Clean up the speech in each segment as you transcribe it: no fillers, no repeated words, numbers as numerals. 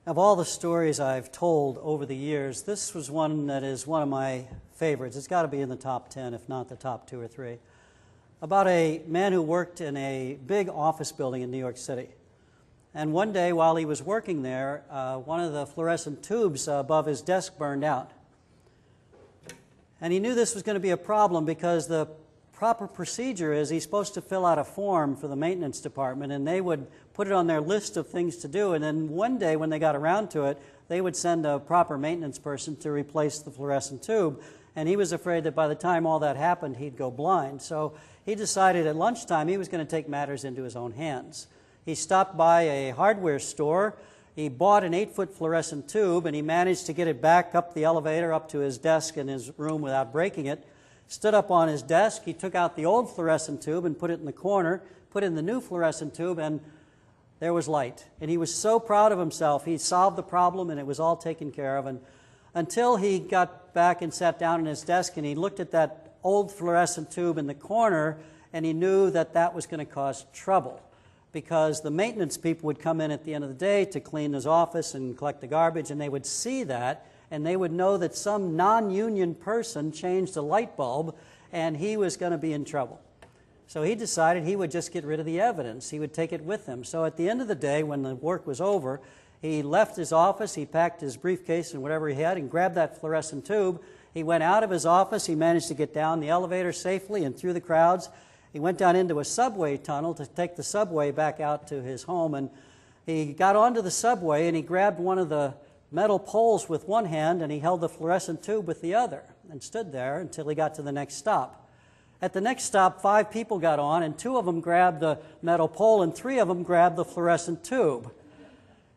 Of all the stories I've told over the years, this was one that is one of my favorites. It's got to be in the top 10, if not the top 2 or 3. About a man who worked in a big office building in New York City. And one day while he was working there, one of the fluorescent tubes above his desk burned out. And he knew this was going to be a problem because the proper procedure is he's supposed to fill out a form for the maintenance department, and they would put it on their list of things to do, and then one day when they got around to it, they would send a proper maintenance person to replace the fluorescent tube, and he was afraid that by the time all that happened, he'd go blind. So he decided at lunchtime he was going to take matters into his own hands. He stopped by a hardware store, he bought an 8-foot fluorescent tube, and he managed to get it back up the elevator up to his desk in his room without breaking it. Stood up on his desk, he took out the old fluorescent tube and put it in the corner, put in the new fluorescent tube, and there was light. And he was so proud of himself. He solved the problem and it was all taken care of. And until he got back and sat down at his desk and he looked at that old fluorescent tube in the corner, and he knew that that was going to cause trouble because the maintenance people would come in at the end of the day to clean his office and collect the garbage, and they would see that and they would know that some non-union person changed a light bulb and he was going to be in trouble. So he decided he would just get rid of the evidence. He would take it with him. So at the end of the day, when the work was over, he left his office, he packed his briefcase and whatever he had and grabbed that fluorescent tube. He went out of his office. He managed to get down the elevator safely and through the crowds. He went down into a subway tunnel to take the subway back out to his home, and he got onto the subway and he grabbed one of the metal poles with one hand and he held the fluorescent tube with the other and stood there until he got to the next stop. At the next stop, 5 people got on, and 2 of them grabbed the metal pole and 3 of them grabbed the fluorescent tube.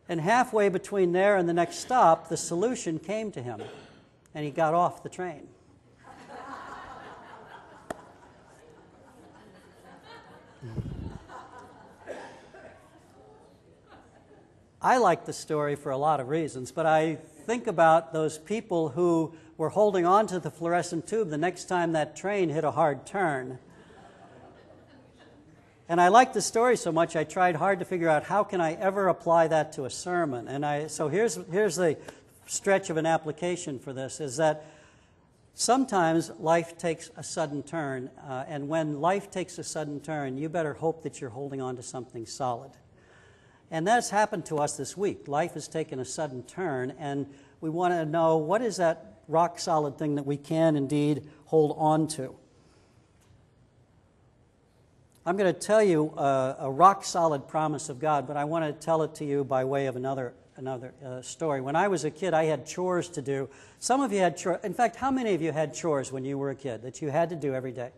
And halfway between there and the next stop, the solution came to him, and he got off the train. I like the story for a lot of reasons, but I think about those people who were holding on to the fluorescent tube the next time that train hit a hard turn. And I like the story so much, I tried hard to figure out how can I ever apply that to a sermon. And so here's the stretch of an application for this, is that sometimes life takes a sudden turn, and when life takes a sudden turn, you better hope that you're holding on to something solid. And that's happened to us this week. Life has taken a sudden turn, and we want to know, what is that rock-solid thing that we can indeed hold on to? I'm going to tell you a rock-solid promise of God, but I want to tell it to you by way of another story. When I was a kid, I had chores to do. Some of you had chores. In fact, how many of you had chores when you were a kid that you had to do every day?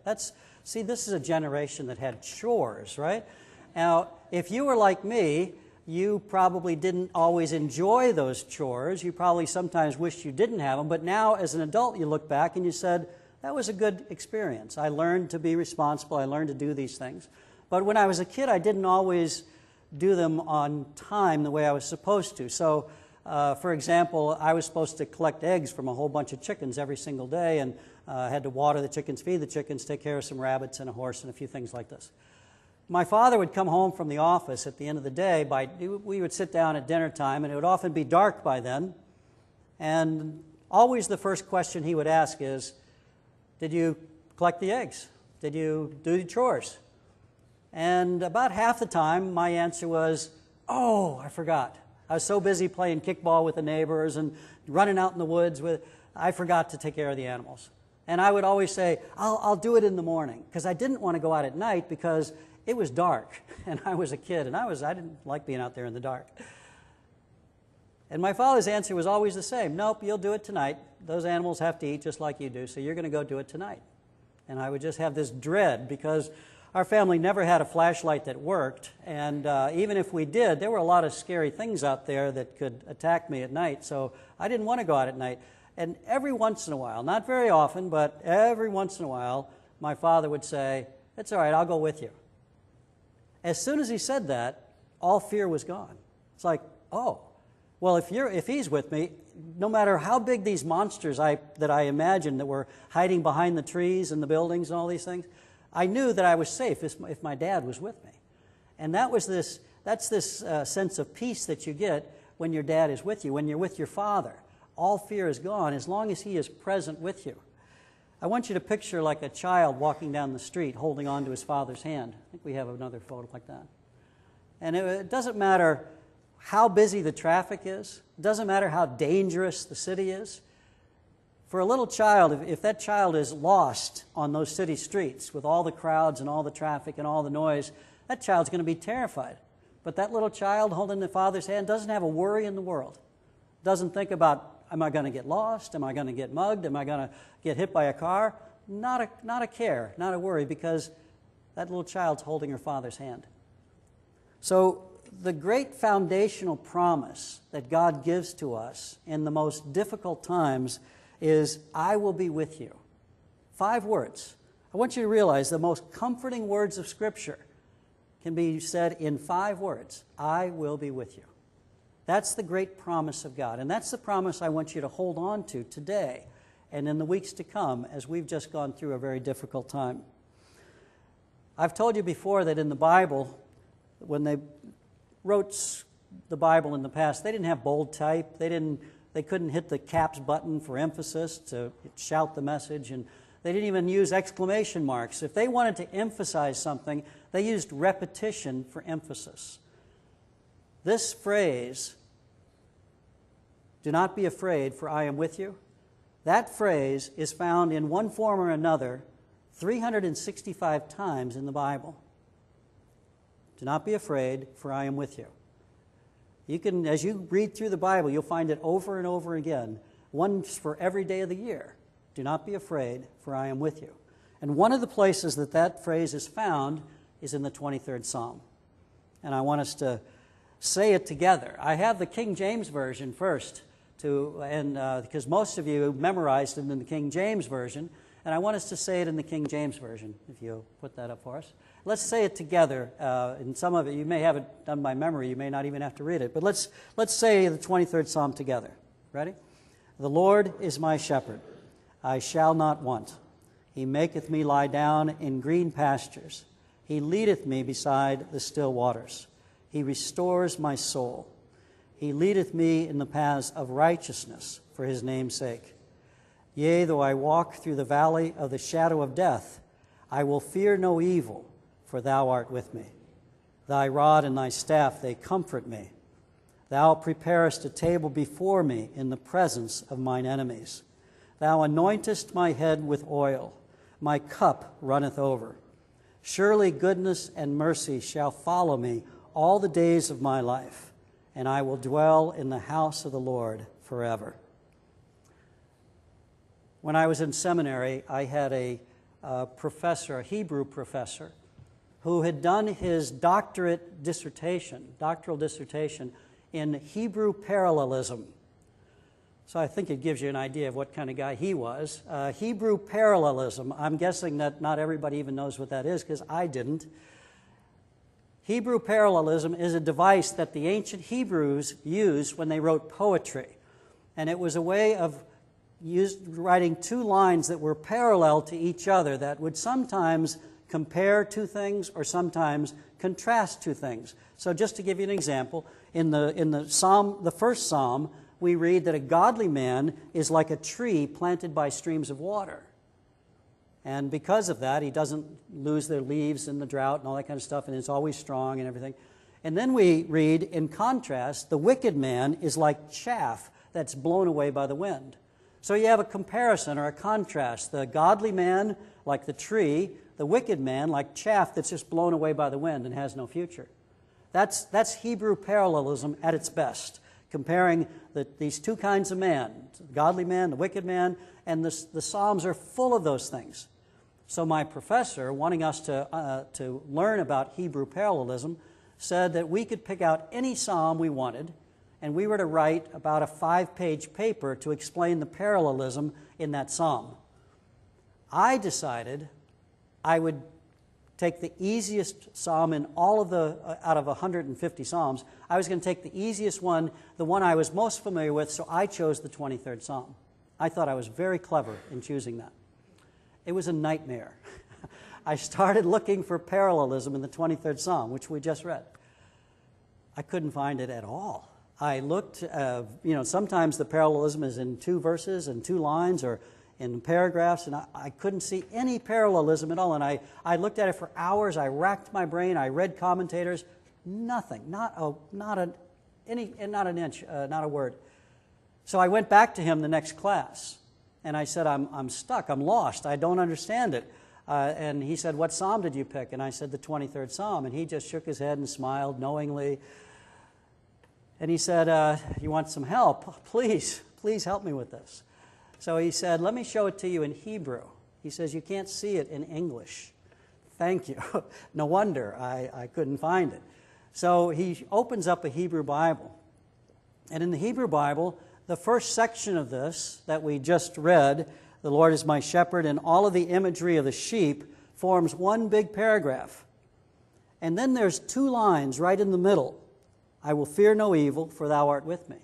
See, this is a generation that had chores, right? Now, if you were like me, you probably didn't always enjoy those chores. You probably sometimes wished you didn't have them. But now, as an adult, you look back and you said, that was a good experience. I learned to be responsible. I learned to do these things. But when I was a kid, I didn't always do them on time the way I was supposed to. So, for example, I was supposed to collect eggs from a whole bunch of chickens every single day, and had to water the chickens, feed the chickens, take care of some rabbits and a horse and a few things like this. My father would come home from the office at the end of the day. We would sit down at dinner time, and it would often be dark by then. And always the first question he would ask is, did you collect the eggs? Did you do the chores? And about half the time, my answer was, oh, I forgot. I was so busy playing kickball with the neighbors and running out in the woods. I forgot to take care of the animals. And I would always say, I'll do it in the morning, because I didn't want to go out at night because it was dark, and I was a kid, and I didn't like being out there in the dark. And my father's answer was always the same. Nope, you'll do it tonight. Those animals have to eat just like you do, so you're going to go do it tonight. And I would just have this dread, because our family never had a flashlight that worked, and even if we did, there were a lot of scary things out there that could attack me at night, so I didn't want to go out at night. And every once in a while, not very often, but every once in a while, my father would say, it's all right, I'll go with you. As soon as he said that, all fear was gone. It's like, oh, well, if he's with me, no matter how big these monsters that I imagined that were hiding behind the trees and the buildings and all these things, I knew that I was safe if my dad was with me. And that's this sense of peace that you get when your dad is with you, when you're with your father. All fear is gone as long as he is present with you. I want you to picture like a child walking down the street holding on to his father's hand. I think we have another photo like that. And it doesn't matter how busy the traffic is. It doesn't matter how dangerous the city is. For a little child, if that child is lost on those city streets with all the crowds and all the traffic and all the noise, that child's going to be terrified. But that little child holding the father's hand doesn't have a worry in the world. Doesn't think about, am I going to get lost? Am I going to get mugged? Am I going to get hit by a car? Not a care, not a worry, because that little child's holding her father's hand. So the great foundational promise that God gives to us in the most difficult times is, I will be with you. 5 words. I want you to realize the most comforting words of Scripture can be said in 5 words. I will be with you. That's the great promise of God. And that's the promise I want you to hold on to today and in the weeks to come as we've just gone through a very difficult time. I've told you before that in the Bible, when they wrote the Bible in the past, they didn't have bold type. They couldn't hit the caps button for emphasis to shout the message, and they didn't even use exclamation marks. If they wanted to emphasize something, they used repetition for emphasis. This phrase, do not be afraid, for I am with you, that phrase is found in one form or another 365 times in the Bible. Do not be afraid, for I am with you. You can, as you read through the Bible, you'll find it over and over again, once for every day of the year. Do not be afraid, for I am with you. And one of the places that phrase is found is in the 23rd Psalm. And I want us to say it together. I have the King James Version first, because most of you memorized it in the King James Version, and I want us to say it in the King James Version, if you'll put that up for us. Let's say it together. And some of it, you may have it done by memory. You may not even have to read it. But let's say the 23rd Psalm together. Ready? The Lord is my shepherd. I shall not want. He maketh me lie down in green pastures. He leadeth me beside the still waters. He restores my soul. He leadeth me in the paths of righteousness for his name's sake. Yea, though I walk through the valley of the shadow of death, I will fear no evil, for thou art with me. Thy rod and thy staff, they comfort me. Thou preparest a table before me in the presence of mine enemies. Thou anointest my head with oil. My cup runneth over. Surely goodness and mercy shall follow me all the days of my life, and I will dwell in the house of the Lord forever. When I was in seminary, I had a professor, a Hebrew professor, who had done his doctoral dissertation in Hebrew parallelism. So I think it gives you an idea of what kind of guy he was. Hebrew parallelism, I'm guessing that not everybody even knows what that is, because I didn't. Hebrew parallelism is a device that the ancient Hebrews used when they wrote poetry. And it was a way of writing 2 lines that were parallel to each other that would sometimes compare 2 things or sometimes contrast 2 things. So just to give you an example, in the first psalm, we read that a godly man is like a tree planted by streams of water. And because of that, he doesn't lose their leaves in the drought and all that kind of stuff, and it's always strong and everything. And then we read, in contrast, the wicked man is like chaff that's blown away by the wind. So you have a comparison or a contrast. The godly man, like the tree, the wicked man, like chaff that's just blown away by the wind and has no future. That's Hebrew parallelism at its best, comparing these 2 kinds of man, the godly man, the wicked man, and the Psalms are full of those things. So my professor, wanting us to learn about Hebrew parallelism, said that we could pick out any psalm we wanted, and we were to write about a 5-page paper to explain the parallelism in that psalm. I decided I would take the easiest psalm in all of out of 150 psalms. I was going to take the easiest one, the one I was most familiar with, so I chose the 23rd Psalm. I thought I was very clever in choosing that. It was a nightmare. I started looking for parallelism in the 23rd Psalm, which we just read. I couldn't find it at all. I looked, sometimes the parallelism is in 2 verses and 2 lines or in paragraphs, and I couldn't see any parallelism at all. And I looked at it for hours. I racked my brain. I read commentators. Nothing. Not an inch. Not a word. So I went back to him the next class, and I said, I'm stuck. I'm lost. I don't understand it. And he said, what psalm did you pick? And I said, the 23rd Psalm. And he just shook his head and smiled knowingly. And he said, you want some help? Please help me with this. So he said, let me show it to you in Hebrew. He says, you can't see it in English. Thank you. No wonder I couldn't find it. So he opens up a Hebrew Bible. And in the Hebrew Bible, the first section of this that we just read, the Lord is my shepherd, and all of the imagery of the sheep forms one big paragraph. And then there's 2 lines right in the middle. I will fear no evil, for thou art with me.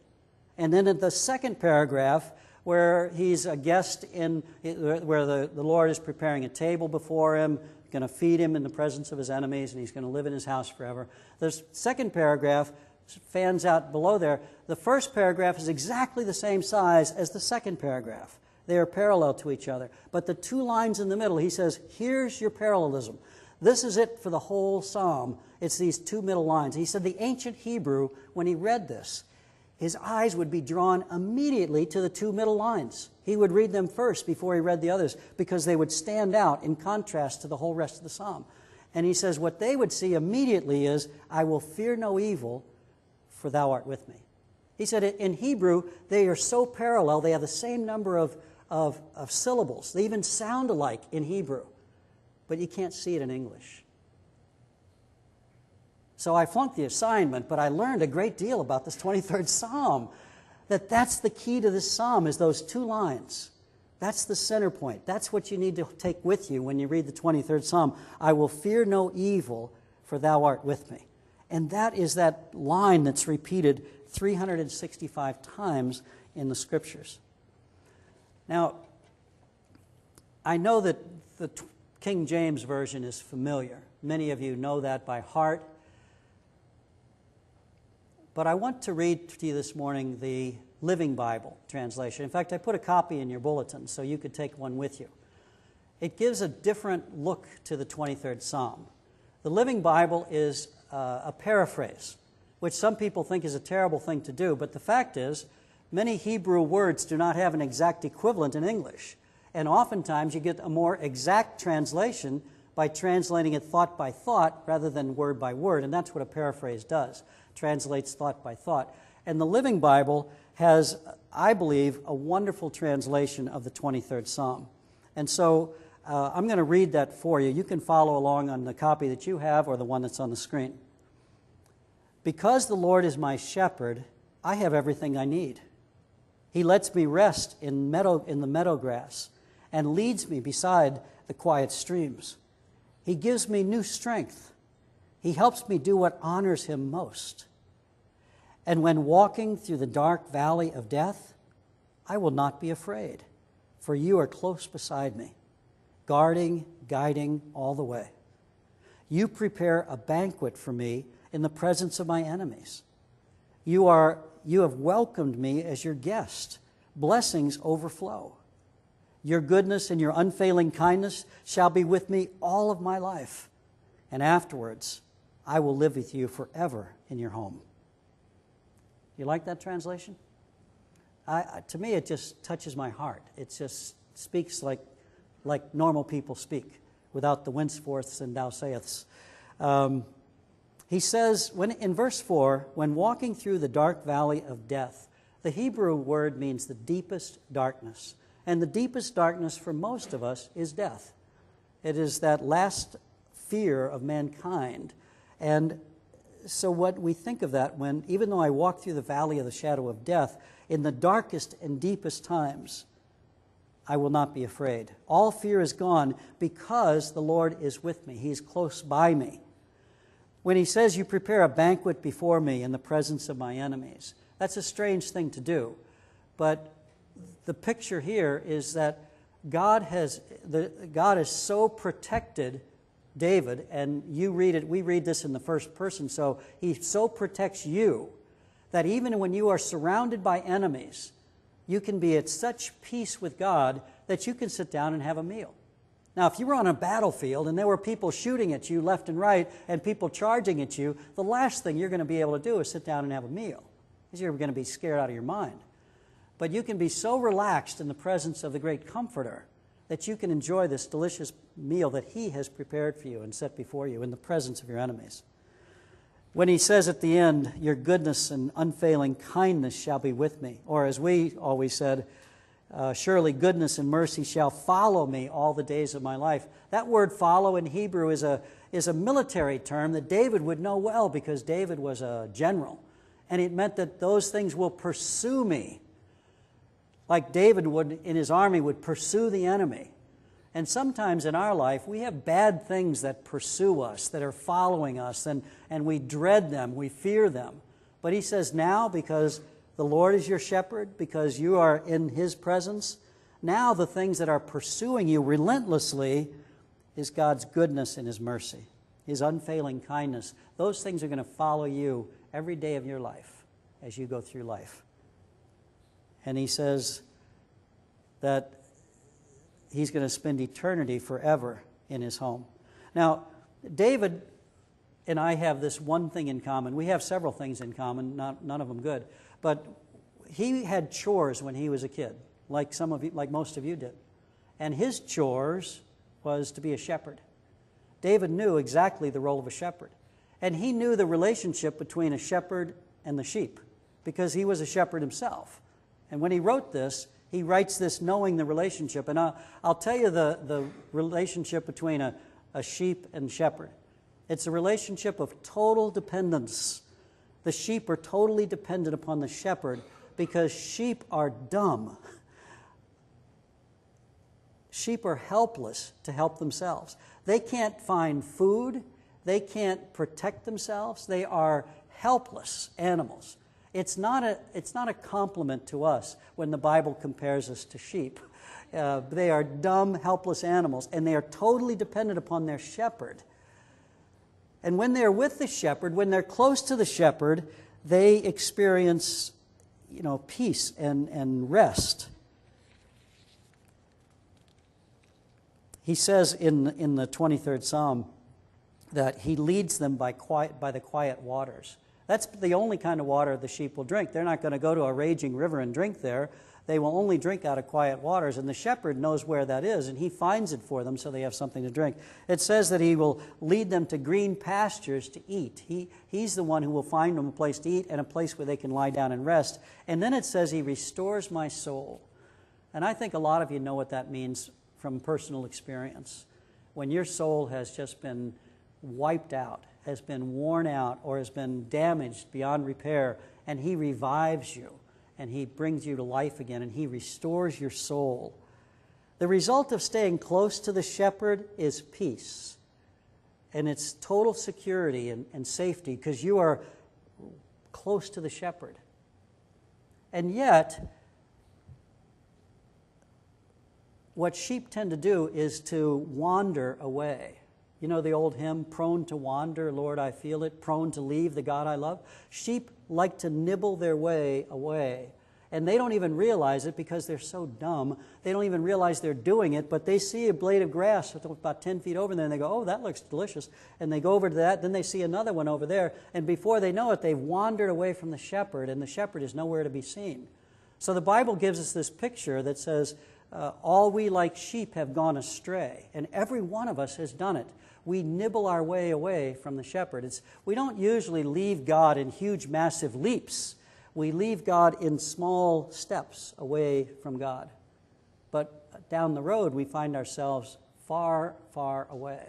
And then in the second paragraph, where he's a guest where the Lord is preparing a table before him, going to feed him in the presence of his enemies, and he's going to live in his house forever. The second paragraph fans out below there. The first paragraph is exactly the same size as the second paragraph. They are parallel to each other. But the 2 lines in the middle, he says, here's your parallelism. This is it for the whole psalm. It's these 2 middle lines. He said the ancient Hebrew, when he read this, his eyes would be drawn immediately to the 2 middle lines. He would read them first before he read the others because they would stand out in contrast to the whole rest of the psalm. And he says what they would see immediately is, I will fear no evil, for thou art with me. He said in Hebrew, they are so parallel, they have the same number of syllables. They even sound alike in Hebrew, but you can't see it in English. So I flunked the assignment, but I learned a great deal about this 23rd Psalm, that's the key to this psalm is those 2 lines. That's the center point. That's what you need to take with you when you read the 23rd Psalm. I will fear no evil, for thou art with me. And that is that line that's repeated 365 times in the Scriptures. Now, I know that the King James Version is familiar. Many of you know that by heart. But I want to read to you this morning the Living Bible translation. In fact, I put a copy in your bulletin so you could take one with you. It gives a different look to the 23rd Psalm. The Living Bible is a paraphrase, which some people think is a terrible thing to do, but the fact is, many Hebrew words do not have an exact equivalent in English. And oftentimes you get a more exact translation by translating it thought by thought rather than word by word, and that's what a paraphrase does, translates thought by thought. And the Living Bible has, I believe, a wonderful translation of the 23rd Psalm. And so I'm going to read that for you. You can follow along on the copy that you have or the one that's on the screen. Because the Lord is my shepherd, I have everything I need. He lets me rest in the meadow grass and leads me beside the quiet streams. He gives me new strength. He helps me do what honors him most. And when walking through the dark valley of death, I will not be afraid, for you are close beside me, guarding, guiding all the way. You prepare a banquet for me in the presence of my enemies. You have welcomed me as your guest. Blessings overflow. Your goodness and your unfailing kindness shall be with me all of my life. And afterwards, I will live with you forever in your home. You like that translation? To me, it just touches my heart. It just speaks like normal people speak, without the whenceforths and thou sayeths. He says, in verse 4, when walking through the dark valley of death, the Hebrew word means the deepest darkness. And the deepest darkness for most of us is death. It is that last fear of mankind. And so what we think of that when, even though I walk through the valley of the shadow of death, in the darkest and deepest times, I will not be afraid. All fear is gone because the Lord is with me. He is close by me. When he says, you prepare a banquet before me in the presence of my enemies, that's a strange thing to do. But the picture here is that God has so protected David, and we read this in the first person, so he so protects you that even when you are surrounded by enemies, you can be at such peace with God that you can sit down and have a meal. Now, if you were on a battlefield and there were people shooting at you left and right and people charging at you, the last thing you're going to be able to do is sit down and have a meal, because you're going to be scared out of your mind. But you can be so relaxed in the presence of the great Comforter that you can enjoy this delicious meal that He has prepared for you and set before you in the presence of your enemies. When He says at the end, your goodness and unfailing kindness shall be with me, or as we always said, surely goodness and mercy shall follow me all the days of my life. That word follow in Hebrew is a military term that David would know well, because David was a general. And it meant that those things will pursue me, like David would in his army would pursue the enemy. And sometimes in our life we have bad things that pursue us, that are following us, and we dread them, we fear them. But He says now, because the Lord is your shepherd, because you are in His presence, now the things that are pursuing you relentlessly is God's goodness and His mercy, His unfailing kindness. Those things are going to follow you every day of your life as you go through life. And He says that He's going to spend eternity forever in His home. Now, David and I have this one thing in common. We have several things in common, none of them good. But he had chores when he was a kid, like most of you did. And his chores was to be a shepherd. David knew exactly the role of a shepherd. And he knew the relationship between a shepherd and the sheep, because he was a shepherd himself. And when he wrote this, he writes this knowing the relationship. And I'll tell you the relationship between a sheep and shepherd. It's a relationship of total dependence. The sheep are totally dependent upon the shepherd, because sheep are dumb. Sheep are helpless to help themselves. They can't find food. They can't protect themselves. They are helpless animals. It's not a compliment to us when the Bible compares us to sheep. They are dumb, helpless animals, and they are totally dependent upon their shepherd. And when they're with the shepherd, when they're close to the shepherd, they experience, peace and rest. He says in the 23rd Psalm that He leads them by the quiet waters. That's the only kind of water the sheep will drink. They're not going to go to a raging river and drink there. They will only drink out of quiet waters, and the shepherd knows where that is, and He finds it for them so they have something to drink. It says that He will lead them to green pastures to eat. He's the one who will find them a place to eat and a place where they can lie down and rest. And then it says He restores my soul. And I think a lot of you know what that means from personal experience. When your soul has just been wiped out, has been worn out, or has been damaged beyond repair, and He revives you, and He brings you to life again, and He restores your soul. The result of staying close to the shepherd is peace, and it's total security and safety, because you are close to the shepherd. And yet, what sheep tend to do is to wander away. You know the old hymn, prone to wander, Lord, I feel it, prone to leave the God I love? Sheep like to nibble their way away. And they don't even realize it, because they're so dumb. They don't even realize they're doing it, but they see a blade of grass about 10 feet over there, and they go, oh, that looks delicious. And they go over to that, then they see another one over there, and before they know it, they've wandered away from the shepherd, and the shepherd is nowhere to be seen. So the Bible gives us this picture that says, all we like sheep have gone astray, and every one of us has done it. We nibble our way away from the shepherd. We don't usually leave God in huge, massive leaps. We leave God in small steps away from God. But down the road, we find ourselves far, far away.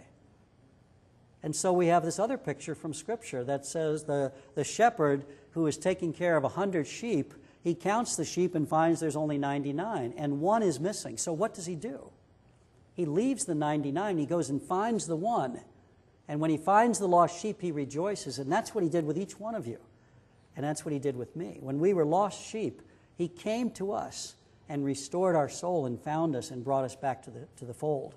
And so we have this other picture from Scripture that says the shepherd who is taking care of 100 sheep, he counts the sheep and finds there's only 99, and one is missing. So what does he do? He leaves the 99, he goes and finds the one. And when he finds the lost sheep, he rejoices. And that's what He did with each one of you. And that's what He did with me. When we were lost sheep, He came to us and restored our soul and found us and brought us back to the fold.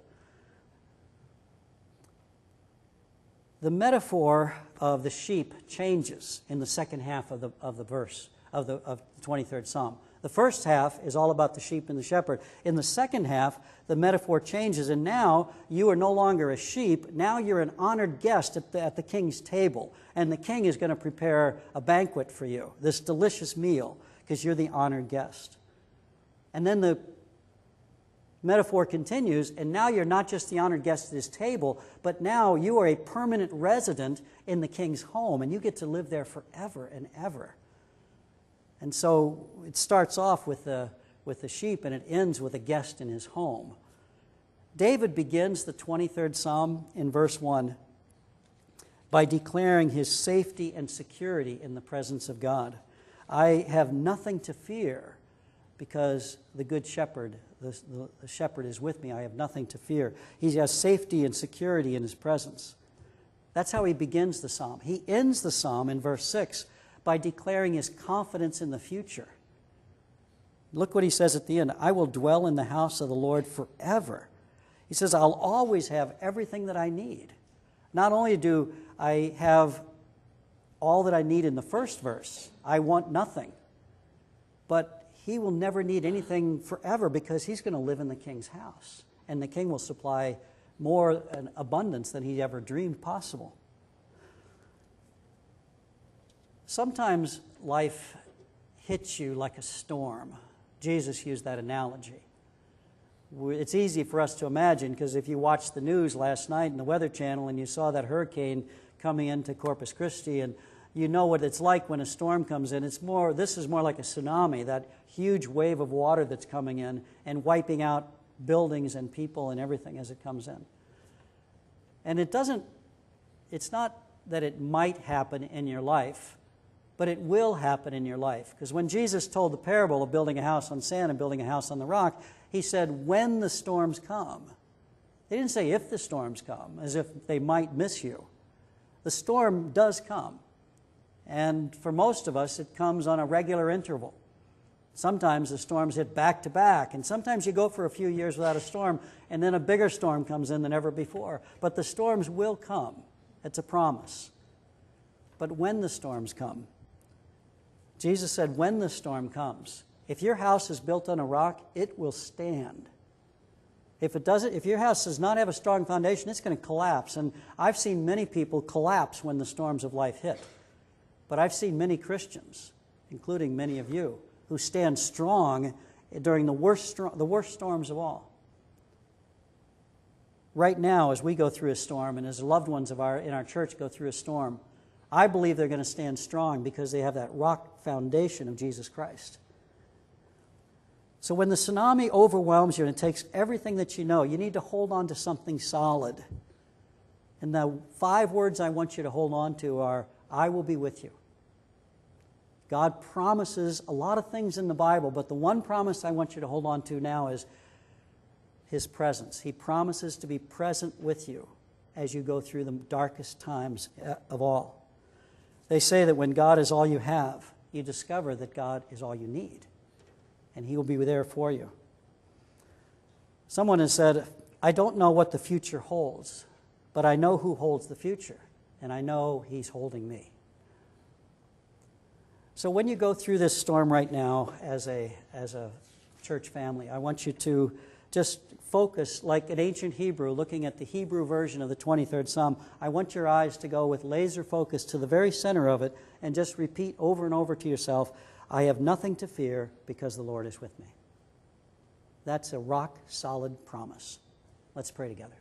The metaphor of the sheep changes in the second half of the verse of the 23rd Psalm. The first half is all about the sheep and the shepherd. In the second half, the metaphor changes, and now you are no longer a sheep. Now you're an honored guest at the king's table, and the king is going to prepare a banquet for you, this delicious meal, because you're the honored guest. And then the metaphor continues, and now you're not just the honored guest at his table, but now you are a permanent resident in the king's home, and you get to live there forever and ever. And so it starts off with the sheep, and it ends with a guest in his home. David begins the 23rd Psalm in verse 1 by declaring his safety and security in the presence of God. I have nothing to fear because the good shepherd, the shepherd is with me. I have nothing to fear. He has safety and security in his presence. That's how he begins the psalm. He ends the psalm in verse 6 by declaring his confidence in the future. Look what he says at the end. I will dwell in the house of the Lord forever. He says, I'll always have everything that I need. Not only do I have all that I need in the first verse, I want nothing, but he will never need anything forever because he's going to live in the king's house. And the king will supply more an abundance than he ever dreamed possible. Sometimes life hits you like a storm. Jesus used that analogy. It's easy for us to imagine because if you watched the news last night in the Weather Channel and you saw that hurricane coming into Corpus Christi, and you know what it's like when a storm comes in. This is more like a tsunami, that huge wave of water that's coming in and wiping out buildings and people and everything as it comes in. And it's not that it might happen in your life, but it will happen in your life. Because when Jesus told the parable of building a house on sand and building a house on the rock, he said, when the storms come. He didn't say if the storms come, as if they might miss you. The storm does come. And for most of us, it comes on a regular interval. Sometimes the storms hit back to back, and sometimes you go for a few years without a storm, and then a bigger storm comes in than ever before. But the storms will come. It's a promise. But when the storms come, Jesus said, when the storm comes, if your house is built on a rock, it will stand. If your house does not have a strong foundation, it's going to collapse. And I've seen many people collapse when the storms of life hit. But I've seen many Christians, including many of you, who stand strong during the worst storms of all. Right now, as we go through a storm, and as loved ones in our church go through a storm, I believe they're going to stand strong because they have that rock foundation of Jesus Christ. So when the tsunami overwhelms you and it takes everything that you know, you need to hold on to something solid. And the 5 words I want you to hold on to are, I will be with you. God promises a lot of things in the Bible, but the one promise I want you to hold on to now is His presence. He promises to be present with you as you go through the darkest times of all. They say that when God is all you have, you discover that God is all you need, and He will be there for you. Someone has said, I don't know what the future holds, but I know who holds the future, and I know He's holding me. So when you go through this storm right now as a church family, I want you to just focus like an ancient Hebrew, looking at the Hebrew version of the 23rd Psalm. I want your eyes to go with laser focus to the very center of it and just repeat over and over to yourself, I have nothing to fear because the Lord is with me. That's a rock-solid promise. Let's pray together.